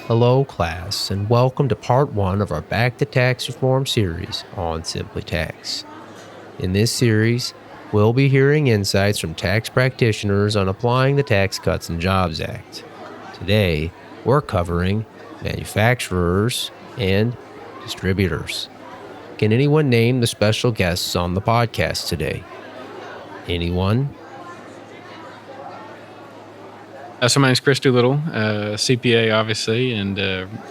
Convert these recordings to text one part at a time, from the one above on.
Hello, class, and welcome to part 1 of our Back to Tax Reform series on Simply Tax. In this series, we'll be hearing insights from tax practitioners on applying the Tax Cuts and Jobs Act. Today, we're covering manufacturers and distributors. Can anyone name the special guests on the podcast today? Anyone? So my name's Chris Doolittle, CPA obviously, and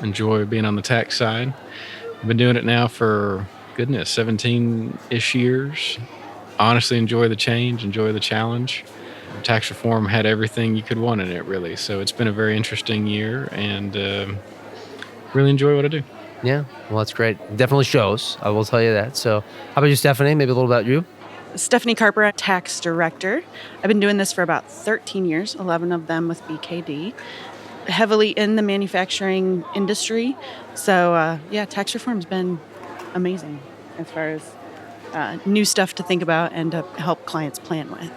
enjoy being on the tax side. I've been doing it now for, 17-ish years. Honestly enjoy the change, enjoy the challenge. Tax reform had everything you could want in it, really. So it's been a very interesting year, and really enjoy what I do. Yeah, well, that's great. Definitely shows, I will tell you that. So how about you, Stephanie? Maybe a little about you? Stephanie Carper, tax director. I've been doing this for about 13 years, 11 of them with BKD, heavily in the manufacturing industry. So, tax reform's been amazing as far as new stuff to think about and to help clients plan with.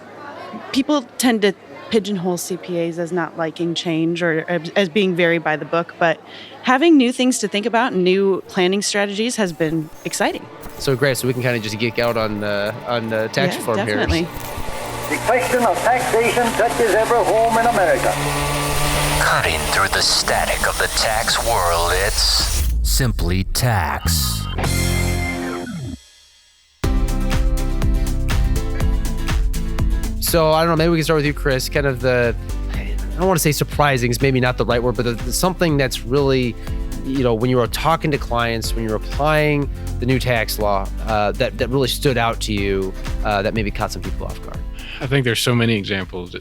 People tend to pigeonhole CPAs as not liking change or as being very by the book, but having new things to think about and new planning strategies has been exciting. So great. So we can kind of just geek out on tax reform definitely. here. The question of taxation touches every home in America. Cutting through the static of the tax world, it's Simply Tax. So I don't know, maybe we can start with you, Chris. Kind of I don't want to say surprising, it's maybe not the right word, but something that's really, when you were talking to clients, when you're applying the new tax law, that really stood out to you, that maybe caught some people off guard. I think there's so many examples.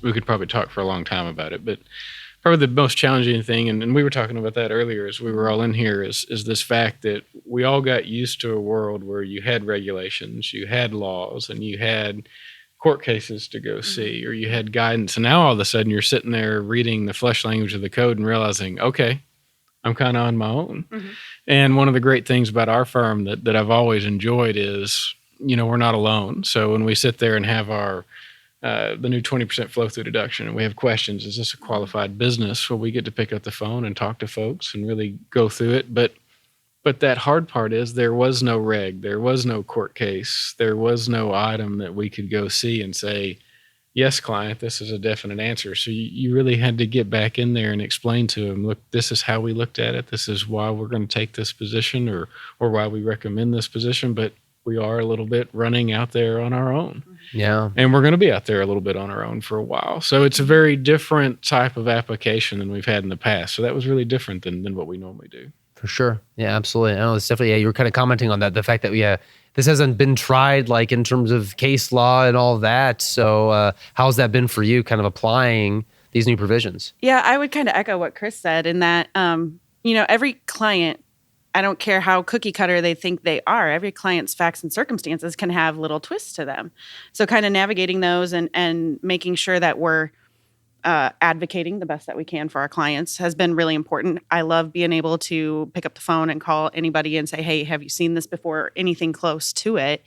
We could probably talk for a long time about it, but probably the most challenging thing, and we were talking about that earlier as we were all in here, is this fact that we all got used to a world where you had regulations, you had laws, and you had court cases to go see, or you had guidance. And now all of a sudden you're sitting there reading the flesh language of the code and realizing, okay, I'm kind of on my own. Mm-hmm. And one of the great things about our firm that I've always enjoyed is, we're not alone. So when we sit there and have our the new 20% flow-through deduction, and we have questions, is this a qualified business? Well, we get to pick up the phone and talk to folks and really go through it. But that hard part is there was no reg, there was no court case, there was no item that we could go see and say, yes, client, this is a definite answer. So you really had to get back in there and explain to them, look, this is how we looked at it. This is why we're going to take this position or why we recommend this position. But we are a little bit running out there on our own. Yeah. And we're going to be out there a little bit on our own for a while. So it's a very different type of application than we've had in the past. So that was really different than what we normally do. For sure. Yeah, absolutely. I know it's definitely, you were kind of commenting on that, the fact that, this hasn't been tried like in terms of case law and all that. So how's that been for you kind of applying these new provisions? Yeah, I would kind of echo what Chris said in that, every client, I don't care how cookie cutter they think they are, every client's facts and circumstances can have little twists to them. So kind of navigating those and making sure that we're advocating the best that we can for our clients has been really important. I love being able to pick up the phone and call anybody and say, hey, have you seen this before? Anything close to it,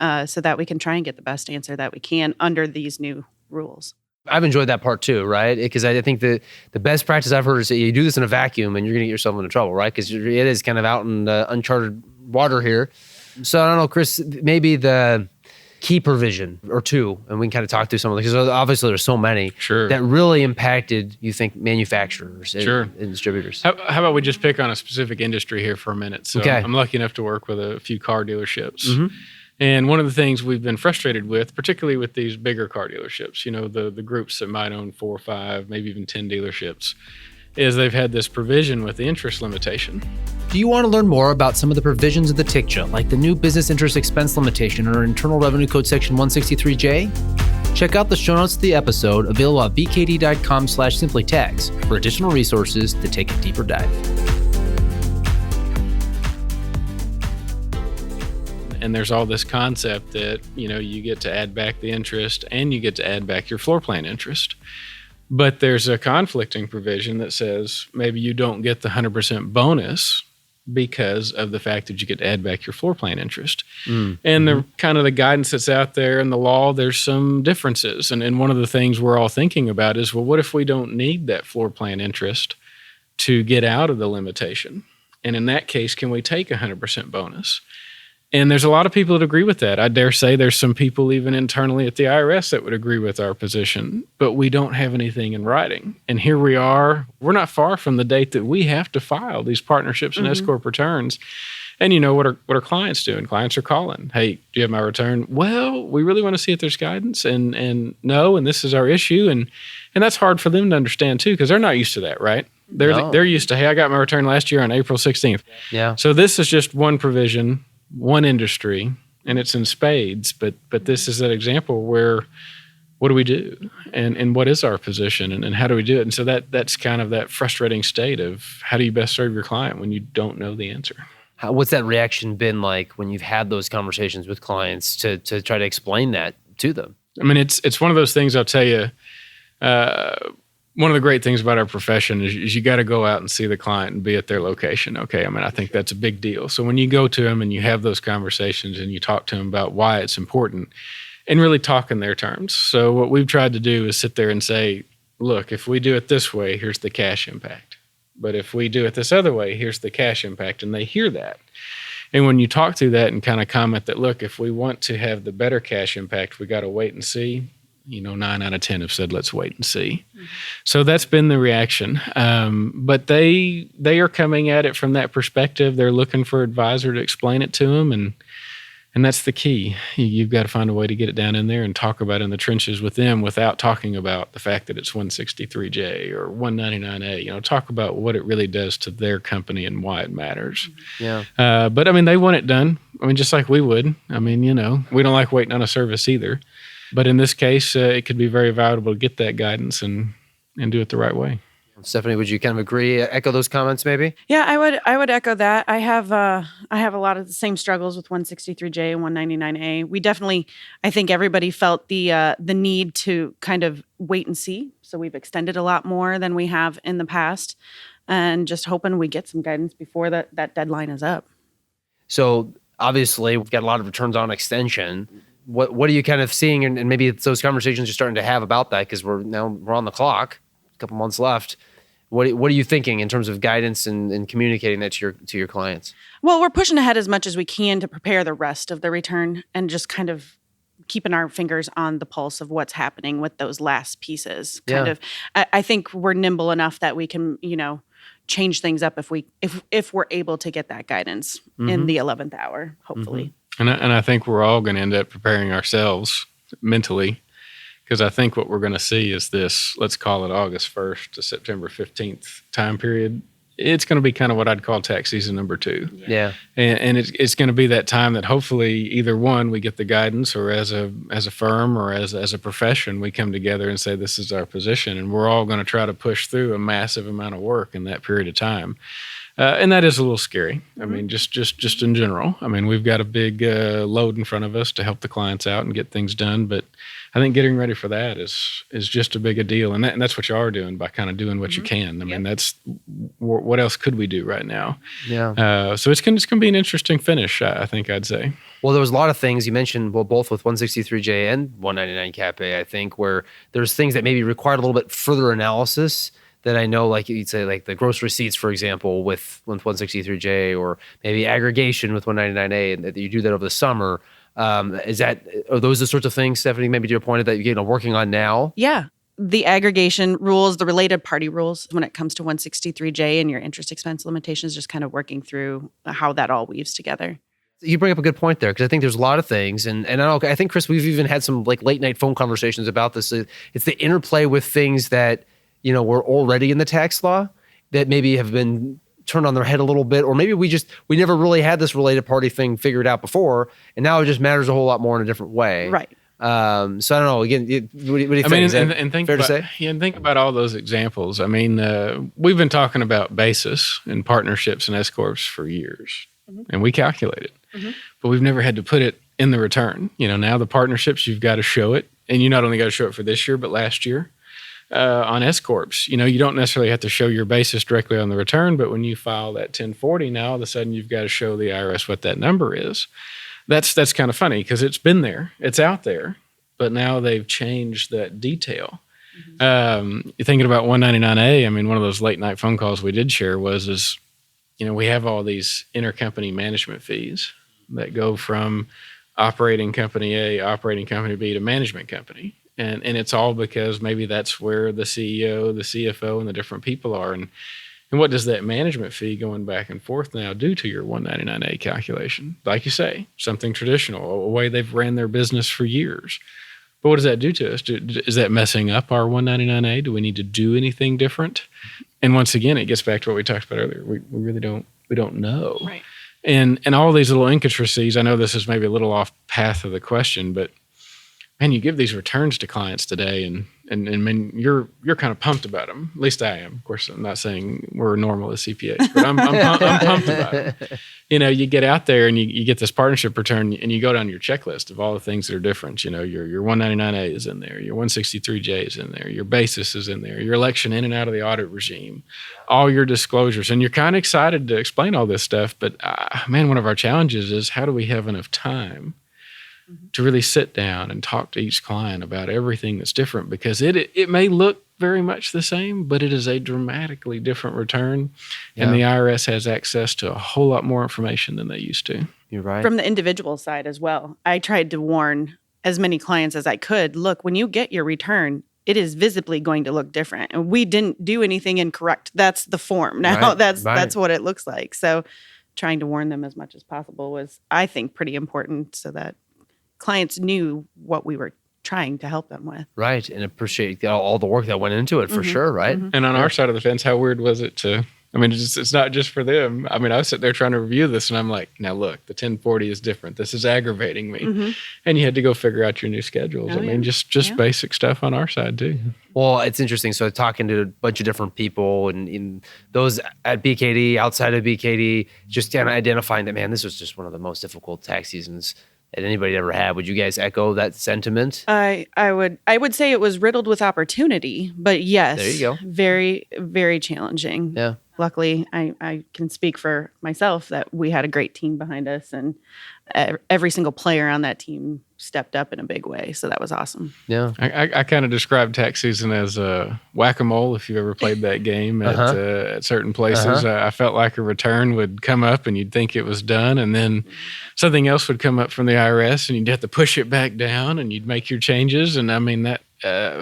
so that we can try and get the best answer that we can under these new rules. I've enjoyed that part too, right? Because I think the best practice I've heard is that you do this in a vacuum and you're going to get yourself into trouble, right? Because it is kind of out in uncharted water here. So I don't know, Chris, maybe the key provision or two, and we can kind of talk through some of them, because obviously there's so many that really impacted, you think, manufacturers and distributors. How about we just pick on a specific industry here for a minute? So I'm lucky enough to work with a few car dealerships. Mm-hmm. And one of the things we've been frustrated with, particularly with these bigger car dealerships, the groups that might own 4 or 5, maybe even 10 dealerships, is they've had this provision with the interest limitation. Do you want to learn more about some of the provisions of the TCJA, like the new business interest expense limitation or Internal Revenue Code Section 163J? Check out the show notes of the episode available at bkd.com/simplytax for additional resources to take a deeper dive. And there's all this concept that, you get to add back the interest and you get to add back your floor plan interest. But there's a conflicting provision that says maybe you don't get the 100% bonus because of the fact that you get to add back your floor plan interest. And the kind of the guidance that's out there in the law, there's some differences. And one of the things we're all thinking about is, well, what if we don't need that floor plan interest to get out of the limitation? And in that case, can we take 100% bonus? And there's a lot of people that agree with that. I dare say there's some people even internally at the IRS that would agree with our position, but we don't have anything in writing. And here we are. We're not far from the date that we have to file these partnerships and S-corp returns. And you know, what are clients doing? Clients are calling. Hey, do you have my return? Well, we really want to see if there's guidance, and no, and this is our issue. And that's hard for them to understand too, because they're not used to that, right? They're used to, hey, I got my return last year on April 16th. Yeah. So this is just one provision, one industry, and it's in spades. But this is that example where, what do we do? And what is our position? And how do we do it? And so that's kind of that frustrating state of how do you best serve your client when you don't know the answer? What's that reaction been like when you've had those conversations with clients to try to explain that to them? I mean, it's one of those things, I'll tell you, one of the great things about our profession is you got to go out and see the client and be at their location. Okay. I mean, I think that's a big deal. So when you go to them and you have those conversations and you talk to them about why it's important and really talk in their terms. So what we've tried to do is sit there and say, look, if we do it this way, here's the cash impact. But if we do it this other way, here's the cash impact. And they hear that. And when you talk through that and kind of comment that, look, if we want to have the better cash impact, we got to wait and see. 9 out of 10 have said, let's wait and see. Mm-hmm. So that's been the reaction. But they are coming at it from that perspective. They're looking for an advisor to explain it to them. And that's the key. You've got to find a way to get it down in there and talk about it in the trenches with them without talking about the fact that it's 163J or 199A. Talk about what it really does to their company and why it matters. Yeah. But I mean, they want it done. I mean, just like we would. I mean, we don't like waiting on a service either. But in this case, it could be very valuable to get that guidance and do it the right way. Stephanie, would you kind of agree, echo those comments maybe? Yeah, I would echo that. I have a lot of the same struggles with 163J and 199A. We definitely, I think everybody felt the need to kind of wait and see. So we've extended a lot more than we have in the past, and just hoping we get some guidance before that deadline is up. So obviously we've got a lot of returns on extension. What are you kind of seeing, and maybe it's those conversations you're starting to have about that, because we're on the clock, a couple months left. What are you thinking in terms of guidance and communicating that to your clients? Well, we're pushing ahead as much as we can to prepare the rest of the return and just kind of keeping our fingers on the pulse of what's happening with those last pieces. I think we're nimble enough that we can, change things up if we're able to get that guidance in the 11th hour, hopefully. Mm-hmm. And I think we're all going to end up preparing ourselves mentally, because I think what we're going to see is this, let's call it August 1st to September 15th time period. It's going to be kind of what I'd call tax season number 2. Yeah. And it's going to be that time that hopefully either one, we get the guidance, or as a firm or as a profession, we come together and say, this is our position. And we're all going to try to push through a massive amount of work in that period of time. And that is a little scary. I mean, just in general. I mean, we've got a big load in front of us to help the clients out and get things done. But I think getting ready for that is just a big a deal. And that's what you are doing by kind of doing what you can. I mean, that's what else could we do right now? Yeah. So it's going to be an interesting finish, I think I'd say. Well, there was a lot of things you mentioned, both with 163J and 199 Cap A, I think, where there's things that maybe required a little bit further analysis that I know, like you'd say, like the gross receipts, for example, with 163J, or maybe aggregation with 199A, and that you do that over the summer. Are those the sorts of things, Stephanie, maybe to your point, that you're working on now? Yeah. The aggregation rules, the related party rules when it comes to 163J and your interest expense limitations, just kind of working through how that all weaves together. You bring up a good point there, because I think there's a lot of things, and I think, Chris, we've even had some late night phone conversations about this. It's the interplay with things that were already in the tax law that maybe have been turned on their head a little bit, or maybe we never really had this related party thing figured out before, and now it just matters a whole lot more in a different way. Right. So I don't know. Again, what do you think? Is that think fair about, to say? Yeah, and think about all those examples. I mean, we've been talking about basis and partnerships and S-corps for years, and we calculate it, but we've never had to put it in the return. Now the partnerships, you've got to show it, and you not only got to show it for this year, but last year. On S-corps, you don't necessarily have to show your basis directly on the return, but when you file that 1040, now all of a sudden you've got to show the IRS what that number is. That's kind of funny, because it's been there, it's out there, but now they've changed that detail. You're thinking about 199A. I mean, one of those late night phone calls we did share was we have all these intercompany management fees that go from operating company A, operating company B to management company. And it's all because maybe that's where the CEO, the CFO, and the different people are. And what does that management fee going back and forth now do to your 199A calculation? Like you say, something traditional, a way they've ran their business for years. But what does that do to us? Is that messing up our 199A? Do we need to do anything different? And once again, it gets back to what we talked about earlier. We really don't know. Right. And all these little intricacies, I know this is maybe a little off path of the question, but man, you give these returns to clients today, and man, you're kind of pumped about them. At least I am. Of course, I'm not saying we're normal as CPAs, but I'm pumped about them. You get out there and you get this partnership return, and you go down your checklist of all the things that are different. Your 199A is in there, your 163J is in there, your basis is in there, your election in and out of the audit regime, all your disclosures, and you're kind of excited to explain all this stuff. But man, one of our challenges is how do we have enough time to really sit down and talk to each client about everything that's different, because it may look very much the same, but it is a dramatically different return. Yeah. And the IRS has access to a whole lot more information than they used to. You're right. From the individual side as well, I tried to warn as many clients as I could, look, when you get your return, it is visibly going to look different. And we didn't do anything incorrect. That's the form. Now that's what it looks like. So trying to warn them as much as possible was, I think, pretty important so that clients knew what we were trying to help them with. Right. And appreciate all the work that went into it for sure. Right. Mm-hmm. And on our side of the fence, how weird was it it's not just for them. I mean, I was sitting there trying to review this and I'm like, now look, the 1040 is different. This is aggravating me. Mm-hmm. And you had to go figure out your new schedules. Just basic stuff on our side too. Well, it's interesting. So talking to a bunch of different people and those at BKD, outside of BKD, just kind of identifying that, man, this was just one of the most difficult tax seasons that anybody ever had. Would you guys echo that sentiment? I would say it was riddled with opportunity, but yes, there you go. Very, very challenging. Yeah. Luckily, I can speak for myself that we had a great team behind us, and every single player on that team stepped up in a big way. So that was awesome. Yeah. I kind of describe tax season as whack-a-mole, if you ever played that game at certain places. I felt like a return would come up and you'd think it was done, and then something else would come up from the IRS and you'd have to push it back down and you'd make your changes. And I mean, that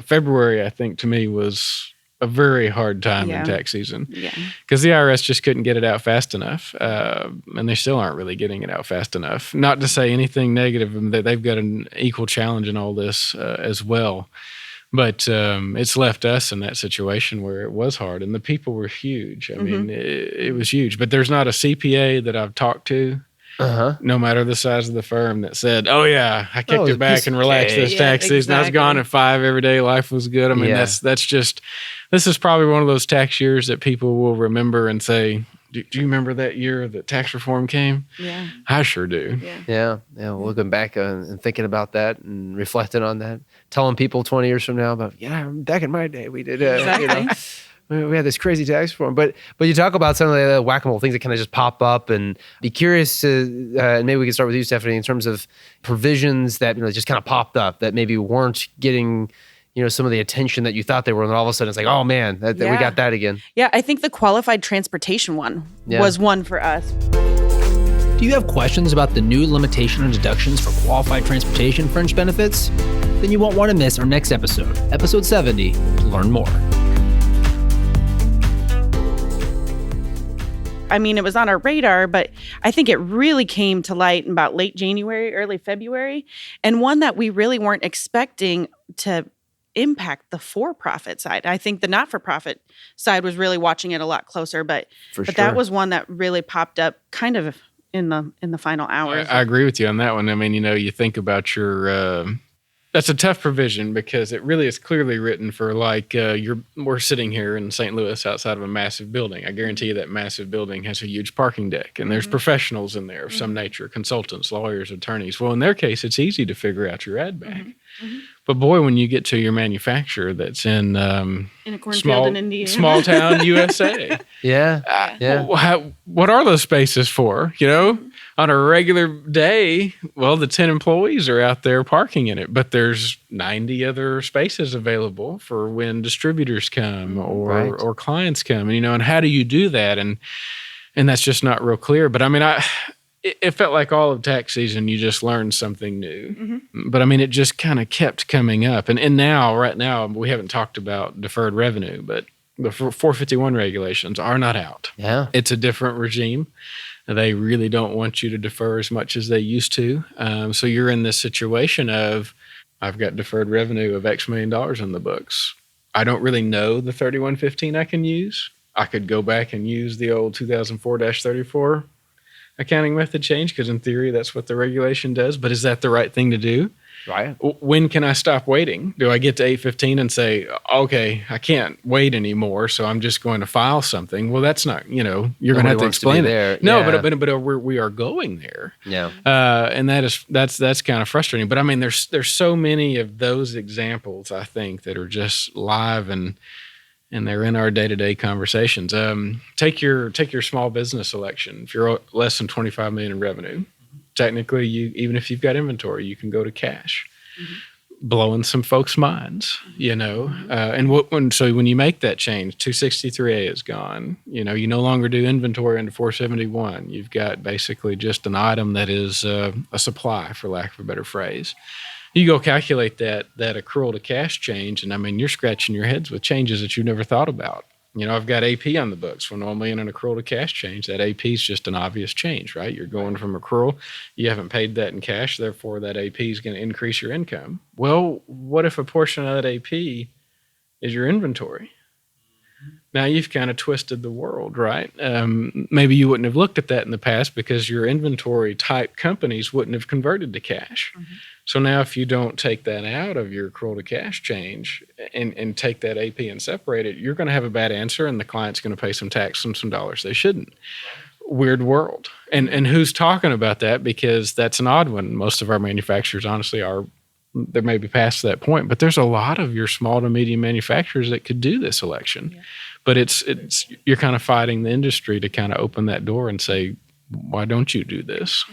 February, I think, to me was a very hard time in tax season. Yeah. Because the IRS just couldn't get it out fast enough. And they still aren't really getting it out fast enough. Not to say anything negative, they've got an equal challenge in all this as well. But it's left us in that situation where it was hard. And the people were huge. I mean, it was huge. But there's not a CPA that I've talked to, no matter the size of the firm, that said, oh yeah, I kicked it back and relaxed this tax season. Exactly. I was gone at 5 every day. Life was good. I mean, that's just, this is probably one of those tax years that people will remember and say, do you remember that year that tax reform came? Yeah. I sure do. Yeah. Looking back and thinking about that and reflecting on that, telling people 20 years from now about, back in my day, we did, we had this crazy tax reform, but you talk about some of the whack-a-mole things that kind of just pop up, and be curious to, and maybe we can start with you, Stephanie, in terms of provisions that just kind of popped up that maybe weren't getting some of the attention that you thought they were, and all of a sudden it's like, oh man, we got that again. Yeah, I think the qualified transportation one was one for us. Do you have questions about the new limitation on deductions for qualified transportation fringe benefits? Then you won't want to miss our next episode, episode 70, to learn more. I mean, it was on our radar, but I think it really came to light in about late January, early February, and one that we really weren't expecting to impact the for-profit side. I think the not-for-profit side was really watching it a lot closer, but that was one that really popped up kind of in the final hours. I agree with you on that one. I mean, you think about your that's a tough provision, because it really is clearly written for we're sitting here in St. Louis outside of a massive building. I guarantee you that massive building has a huge parking deck, and there's professionals in there of some nature, consultants, lawyers, attorneys. Well, in their case, it's easy to figure out your add back. But boy, when you get to your manufacturer that's in In a cornfield in Indiana. small town USA, what are those spaces for? On a regular day, well, the 10 employees are out there parking in it, but there's 90 other spaces available for when distributors come or clients come. And how do you do that? And that's just not real clear. But I mean, it felt like all of tax season, you just learned something new. But I mean, it just kind of kept coming up. And right now, we haven't talked about deferred revenue, but the 451 regulations are not out. Yeah. It's a different regime. They really don't want you to defer as much as they used to. So you're in this situation of, I've got deferred revenue of X million dollars in the books. I don't really know the 3115 I can use. I could go back and use the old 2004-34 accounting method change, because in theory, that's what the regulation does. But is that the right thing to do? Right. When can I stop waiting? Do I get to 815 and say, okay, I can't wait anymore, so I'm just going to file something? Well, that's not, you're going to have to explain it. No, but we are going there. Yeah. And that's kind of frustrating. But I mean, there's so many of those examples, I think, that are just live and they're in our day-to-day conversations. Take your small business election. If you're less than 25 million in revenue, technically, even if you've got inventory, you can go to cash, blowing some folks' minds, So when you make that change, 263A is gone. You no longer do inventory under 471. You've got basically just an item that is a supply, for lack of a better phrase. You go calculate that accrual to cash change, and I mean, you're scratching your heads with changes that you never thought about. I've got AP on the books. Well, normally in an accrual to cash change, that AP is just an obvious change, right? You're going from accrual, you haven't paid that in cash, therefore that AP is going to increase your income. Well, what if a portion of that AP is your inventory? Now you've kind of twisted the world, right? Maybe you wouldn't have looked at that in the past because your inventory type companies wouldn't have converted to cash. So now if you don't take that out of your accrual to cash change and take that AP and separate it, you're going to have a bad answer, and the client's going to pay some tax and some dollars they shouldn't. Weird world. And who's talking about that? Because that's an odd one. Most of our manufacturers, honestly, they're maybe past that point, but there's a lot of your small to medium manufacturers that could do this election. Yeah. But it's you're kind of fighting the industry to kind of open that door and say, why don't you do this?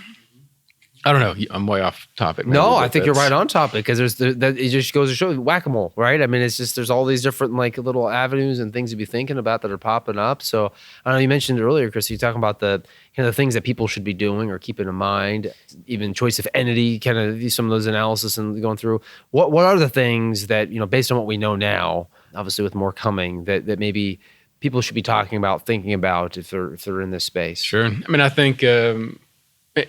I don't know. I'm way off topic. No, I think you're right on topic, because it just goes to show whack-a-mole, right? I mean, it's just, there's all these different little avenues and things to be thinking about that are popping up. So I don't know, you mentioned earlier, Chris, you talking about the things that people should be doing or keeping in mind, even choice of entity, kind of some of those analysis and going through. What are the things that, based on what we know now, obviously with more coming, that maybe people should be talking about, thinking about if they're in this space? Sure. I mean, I think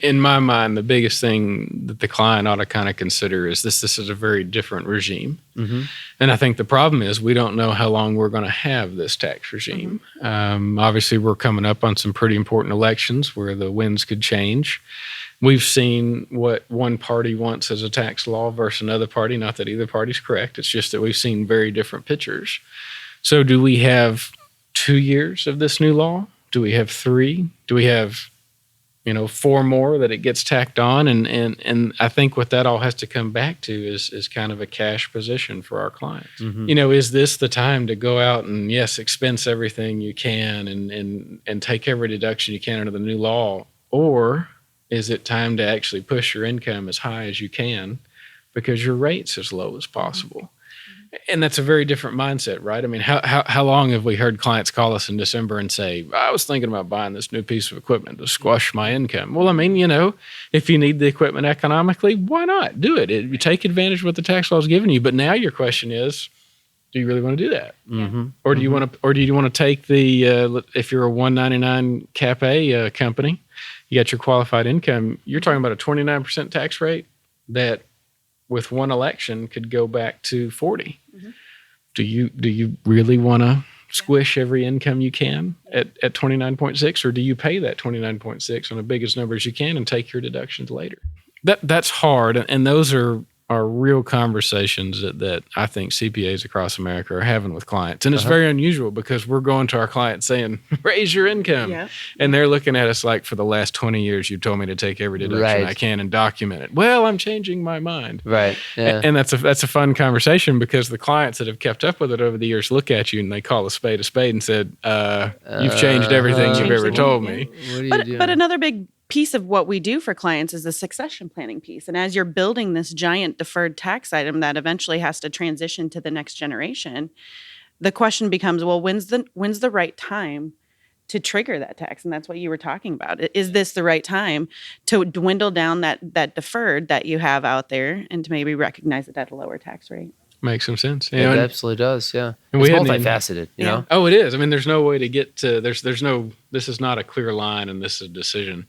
in my mind, the biggest thing that the client ought to kind of consider is this is a very different regime. And I think the problem is we don't know how long we're going to have this tax regime. Obviously, we're coming up on some pretty important elections where the winds could change. We've seen what one party wants as a tax law versus another party. Not that either party's correct. It's just that we've seen very different pictures. So do we have 2 years of this new law? Do we have 3? Do we have 4 more that it gets tacked on? And I think what that all has to come back to is kind of a cash position for our clients. Is this the time to go out and, yes, expense everything you can and take every deduction you can under the new law? Or is it time to actually push your income as high as you can because your rate's as low as possible? And that's a very different mindset, right? I mean, how long have we heard clients call us in December and say, I was thinking about buying this new piece of equipment to squash my income? Well, I mean, if you need the equipment economically, why not? Do it. You take advantage of what the tax law is giving you. But now your question is, do you really want to do that? Or do you want to take the, if you're a 199 Cap A company, you got your qualified income, you're talking about a 29% tax rate that with one election could go back to 40. Do you really want to squish every income you can at 29.6, or do you pay that 29.6 on the biggest numbers you can and take your deductions later? That's hard, and those are are real conversations that I think CPAs across America are having with clients. And it's very unusual because we're going to our clients saying, raise your income. Yeah. And they're looking at us like, for the last 20 years, you've told me to take every deduction Right. I can and document it. Well, I'm changing my mind. Right. Yeah. And that's a fun conversation because the clients that have kept up with it over the years look at you and they call a spade and said, you've changed everything you've ever told me. What do you do? But another big piece of what we do for clients is the succession planning piece. And as you're building this giant deferred tax item that eventually has to transition to the next generation, the question becomes, well, when's the right time to trigger that tax? And that's what you were talking about. Is this the right time to dwindle down that deferred that you have out there and to maybe recognize it at a lower tax rate? Makes some sense. It absolutely does. Yeah. And It's we hadn't multifaceted, you know? Oh, it is. I mean, there's no way to get to, this is not a clear line and this is a decision.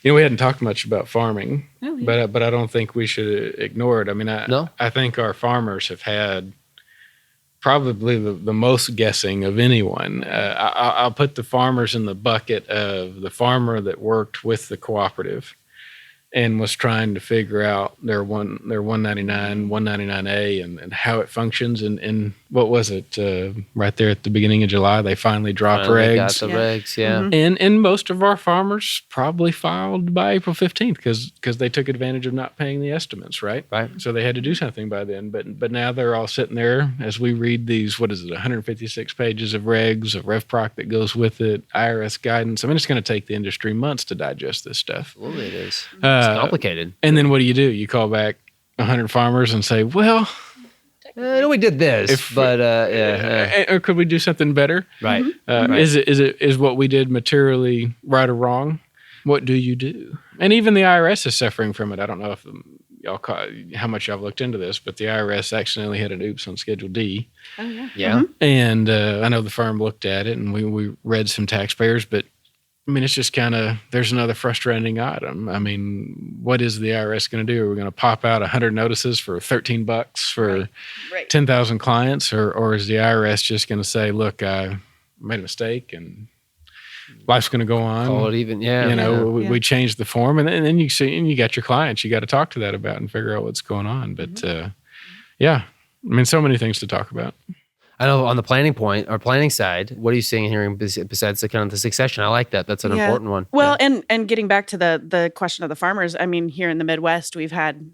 We hadn't talked much about farming, but I don't think we should ignore it. I mean, I think our farmers have had probably the most guessing of anyone. I'll put the farmers in the bucket of the farmer that worked with the cooperative and was trying to figure out their 199, 199A and how it functions. And what was it? Right there at the beginning of July, they finally dropped regs. Got the regs, yeah. Mm-hmm. And most of our farmers probably filed by April 15th because they took advantage of not paying the estimates, right? Right. So they had to do something by then. But now they're all sitting there as we read these, 156 pages of regs, of RevProc that goes with it, IRS guidance. I mean, it's going to take the industry months to digest this stuff. Absolutely it is. It's complicated. And then what do? You call back 100 farmers and say, well, we did this, or could we do something better? Right. Right. Is what we did materially right or wrong? What do you do? And even the IRS is suffering from it. I don't know if how much y'all looked into this, but the IRS accidentally had an oops on Schedule D. Oh yeah. Yeah. And I know the firm looked at it, and we read some taxpayers, but I mean, it's just kind of, there's another frustrating item. I mean, what is the IRS going to do? Are we going to pop out 100 notices for $13 for 10,000 clients? Or is the IRS just going to say, look, I made a mistake and life's going to go on? Call it even, yeah. We changed the form. And then you see, and you got your clients you got to talk to that about and figure out what's going on. But I mean, so many things to talk about. I know on the planning side, what are you seeing and hearing besides the kind of the succession? I like that. That's an important one. Well, and getting back to the question of the farmers, I mean, here in the Midwest, we've had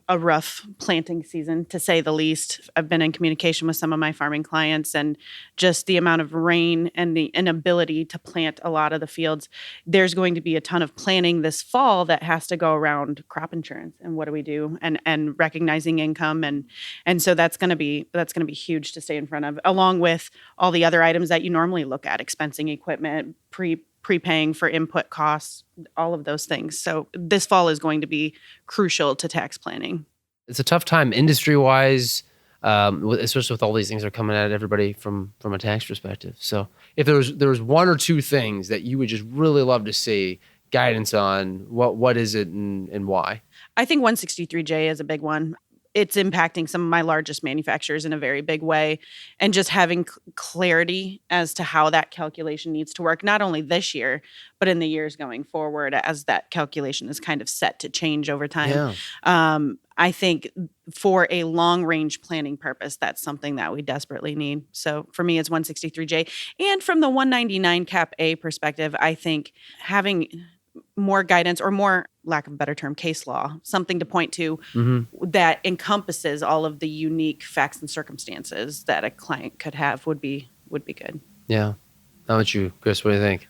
a rough planting season, to say the least. I've been in communication with some of my farming clients, and just the amount of rain and the inability to plant a lot of the fields. There's going to be a ton of planning this fall that has to go around crop insurance and what do we do, and recognizing income, and so that's going to be huge to stay in front of, along with all the other items that you normally look at: expensing equipment, prepaying for input costs, all of those things. So this fall is going to be crucial to tax planning. It's a tough time industry-wise, especially with all these things that are coming at everybody from a tax perspective. So if there was one or two things that you would just really love to see guidance on, what is it and why? I think 163J is a big one. It's impacting some of my largest manufacturers in a very big way, and just having clarity as to how that calculation needs to work, not only this year, but in the years going forward, as that calculation is kind of set to change over time. Yeah. I think for a long-range planning purpose, that's something that we desperately need. So for me, it's 163J. And from the 199 Cap A perspective, I think having more guidance, or more, lack of a better term, case law, something to point to that encompasses all of the unique facts and circumstances that a client could have would be good. Yeah. How about you, Chris? What do you think?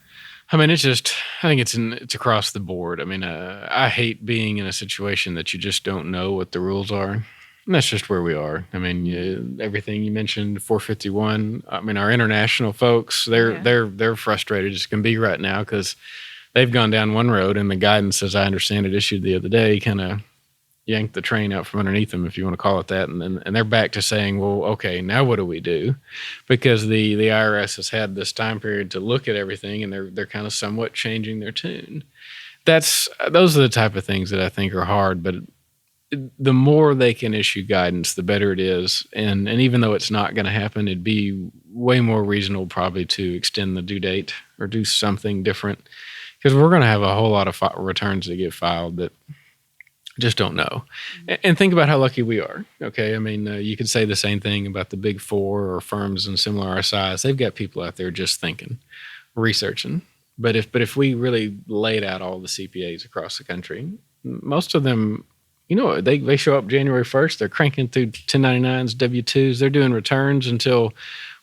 I mean, I think it's across the board. I mean, I hate being in a situation that you just don't know what the rules are. And that's just where we are. I mean, everything you mentioned, 451. I mean, our international folks, they're frustrated as can be right now because they've gone down one road, and the guidance, as I understand it, issued the other day, kind of yanked the train out from underneath them, if you want to call it that. And they're back to saying, well, okay, now what do we do? Because the IRS has had this time period to look at everything, and they're kind of somewhat changing their tune. Those are the type of things that I think are hard, but the more they can issue guidance, the better it is. And even though it's not going to happen, it'd be way more reasonable probably to extend the due date or do something different. Because we're going to have a whole lot of returns that get filed that just don't know. And think about how lucky we are. Okay, I mean, you could say the same thing about the big four or firms in similar our size. They've got people out there just thinking, researching. But if we really laid out all the CPAs across the country, most of them, they show up January 1st. They're cranking through 1099s, W-2s. They're doing returns until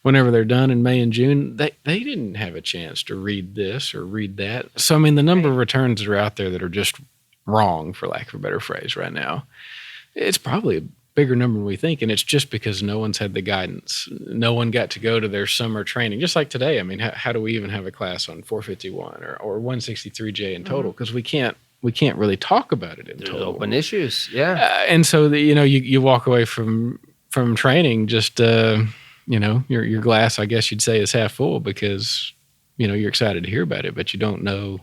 whenever they're done in May and June. They didn't have a chance to read this or read that. So, I mean, the number of returns that are out there that are just wrong, for lack of a better phrase, right now, it's probably a bigger number than we think, and it's just because no one's had the guidance. No one got to go to their summer training. Just like today, I mean, how do we even have a class on 451 or 163J in total? Because we can't really talk about it in There's total. open issues, yeah. And so you walk away from training just your glass, I guess you'd say, is half full because you're excited to hear about it, but you don't know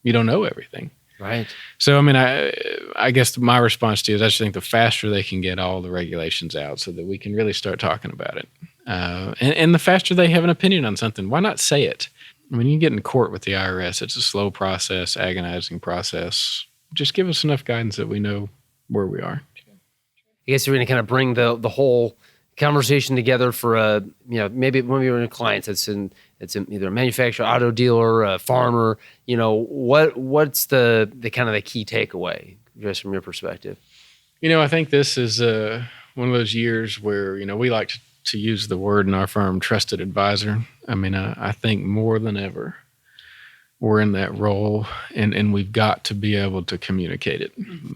everything. Right. So, I mean, I guess my response to you is I just think the faster they can get all the regulations out so that we can really start talking about it. And the faster they have an opinion on something, why not say it? I mean, you get in court with the IRS. It's a slow process, agonizing process. Just give us enough guidance that we know where we are. I guess you're going to kind of bring the whole conversation together for maybe when you're in clients it's in either a manufacturer, auto dealer, a farmer. What's the kind of the key takeaway just from your perspective? I think this is one of those years where we like to use the word in our firm, trusted advisor. I mean, I think more than ever we're in that role, and we've got to be able to communicate it.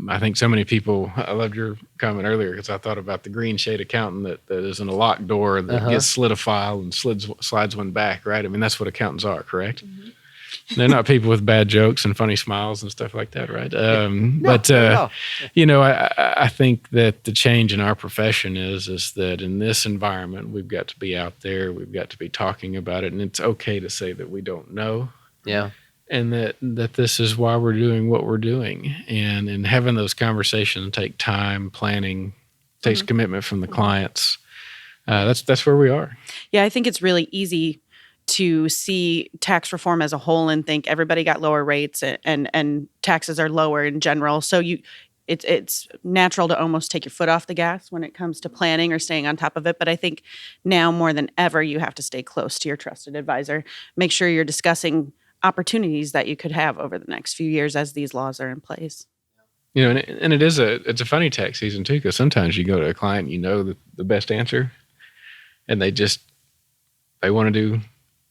I think so many people, I loved your comment earlier because I thought about the green shade accountant that is in a locked door that gets slid a file and slides one back, right? I mean, that's what accountants are, correct? Mm-hmm. They're not people with bad jokes and funny smiles and stuff like that, right? I think that the change in our profession is that in this environment, we've got to be out there, we've got to be talking about it, and it's okay to say that we don't know. Yeah. And that this is why we're doing what we're doing. And having those conversations take time, planning, takes commitment from the clients. That's where we are. Yeah, I think it's really easy to see tax reform as a whole and think everybody got lower rates and taxes are lower in general. So it's natural to almost take your foot off the gas when it comes to planning or staying on top of it. But I think now more than ever, you have to stay close to your trusted advisor. Make sure you're discussing opportunities that you could have over the next few years as these laws are in place. And it's a funny tax season too, because sometimes you go to a client, the best answer, and they want to do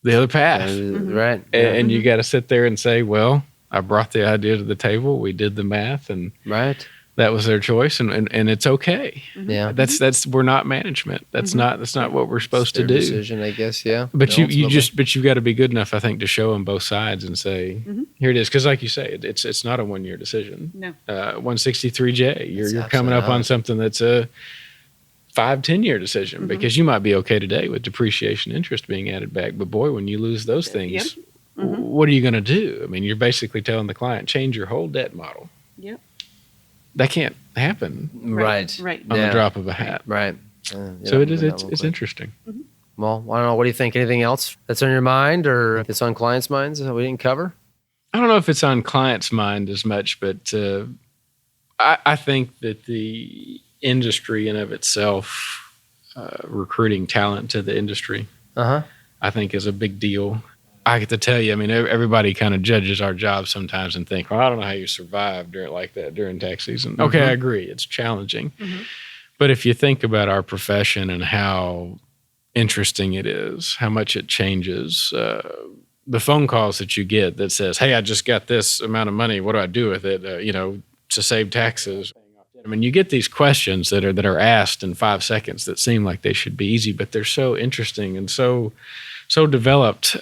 the other path. Right. And you got to sit there and say, well, I brought the idea to the table. We did the math, and that was their choice, and it's okay. Yeah, we're not management. That's not what we're supposed to do. Decision, I guess. Yeah, but you've got to be good enough, I think, to show them both sides and say, here it is, because like you say, it's not a 1-year decision. No, 163J. You're coming up on something that's a 5-10-year decision because you might be okay today with depreciation interest being added back, but boy, when you lose those things, what are you going to do? I mean, you're basically telling the client, change your whole debt model. Yep. That can't happen right on the drop of a hat. Right. So it's interesting. Mm-hmm. Well, I don't know. What do you think? Anything else that's on your mind or it's on clients' minds that we didn't cover? I don't know if it's on clients' mind as much, but I think that the industry in of itself, recruiting talent to the industry, I think is a big deal. I get to tell you, I mean, everybody kind of judges our jobs sometimes and think, well, I don't know how you survive during tax season. Okay, I agree. It's challenging. But if you think about our profession and how interesting it is, how much it changes, the phone calls that you get that says, hey, I just got this amount of money. What do I do with it, to save taxes? I mean, you get these questions that are asked in 5 seconds that seem like they should be easy, but they're so interesting and so developed.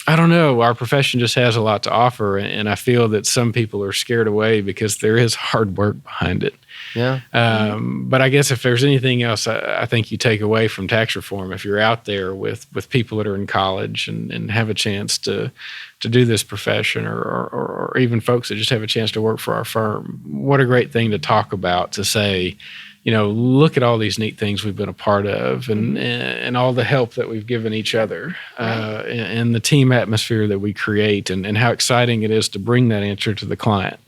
I don't know. Our profession just has a lot to offer, and I feel that some people are scared away because there is hard work behind it. Yeah. But I guess if there's anything else, I think you take away from tax reform, if you're out there with people that are in college and have a chance to do this profession, or even folks that just have a chance to work for our firm, what a great thing to talk about, to say, look at all these neat things we've been a part of and all the help that we've given each other, and the team atmosphere that we create, and how exciting it is to bring that answer to the client.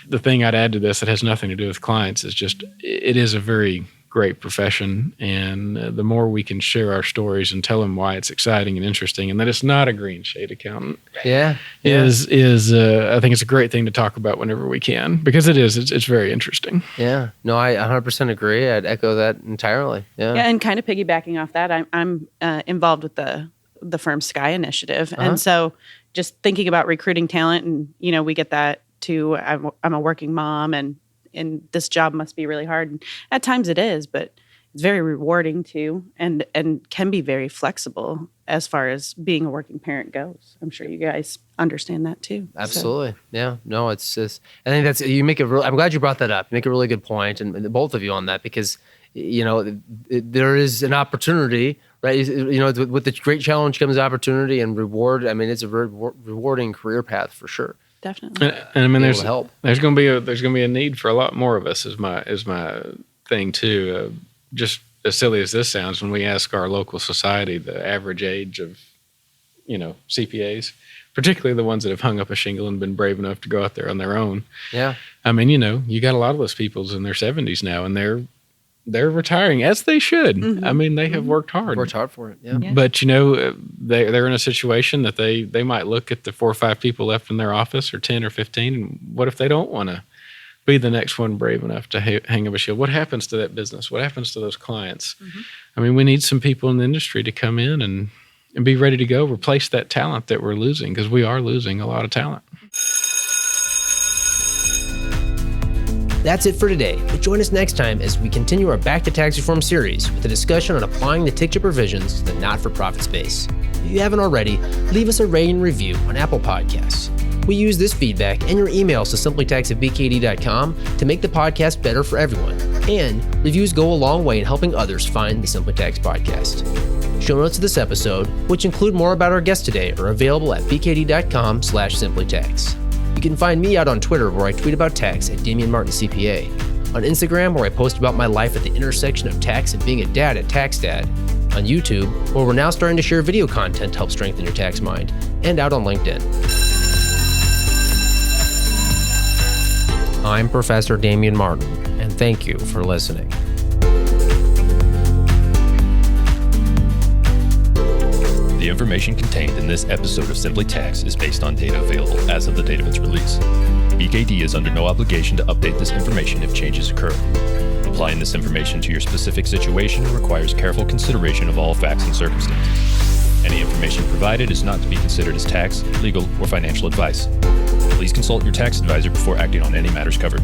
the thing I'd add to this that has nothing to do with clients is just it is a very great profession, and the more we can share our stories and tell them why it's exciting and interesting, and that it's not a green shade accountant, is I think it's a great thing to talk about whenever we can, because it's very interesting. Yeah, no, I 100% agree. I'd echo that entirely. Yeah, and kind of piggybacking off that, I'm involved with the firm Sky Initiative, and so just thinking about recruiting talent, and we get that too. I'm a working mom, and this job must be really hard. And at times it is, but it's very rewarding too, and can be very flexible as far as being a working parent goes. I'm sure you guys understand that too. Absolutely. So. Yeah. No, it's just, I think I'm glad you brought that up. You make a really good point, and both of you on that, because, there is an opportunity, right? With the great challenge comes opportunity and reward. I mean, it's a very rewarding career path for sure. Definitely. And I mean, there's going to be a need for a lot more of us is my thing too. Just as silly as this sounds, when we ask our local society the average age of, CPAs, particularly the ones that have hung up a shingle and been brave enough to go out there on their own. Yeah. I mean, you got a lot of those people's in their 70s now, and they're retiring, as they should. Mm-hmm. I mean, they have worked hard. Worked hard for it, yeah. But, they're in a situation that they might look at the 4 or 5 people left in their office, or 10 or 15, and what if they don't want to be the next one brave enough to hang up a shield? What happens to that business? What happens to those clients? Mm-hmm. I mean, we need some people in the industry to come in and be ready to go, replace that talent that we're losing, because we are losing a lot of talent. That's it for today, but join us next time as we continue our Back to Tax Reform series with a discussion on applying the TCJA provisions to the not-for-profit space. If you haven't already, leave us a rating and review on Apple Podcasts. We use this feedback and your emails to simplytax@bkd.com to make the podcast better for everyone, and reviews go a long way in helping others find the Simply Tax podcast. Show notes of this episode, which include more about our guest today, are available at bkd.com/simplytax. You can find me out on Twitter, where I tweet about tax at Damien Martin CPA, on Instagram, where I post about my life at the intersection of tax and being a dad at TaxDad, on YouTube, where we're now starting to share video content to help strengthen your tax mind, and out on LinkedIn. I'm Professor Damien Martin, and thank you for listening. The information contained in this episode of Simply Tax is based on data available as of the date of its release. BKD is under no obligation to update this information if changes occur. Applying this information to your specific situation requires careful consideration of all facts and circumstances. Any information provided is not to be considered as tax, legal, or financial advice. Please consult your tax advisor before acting on any matters covered.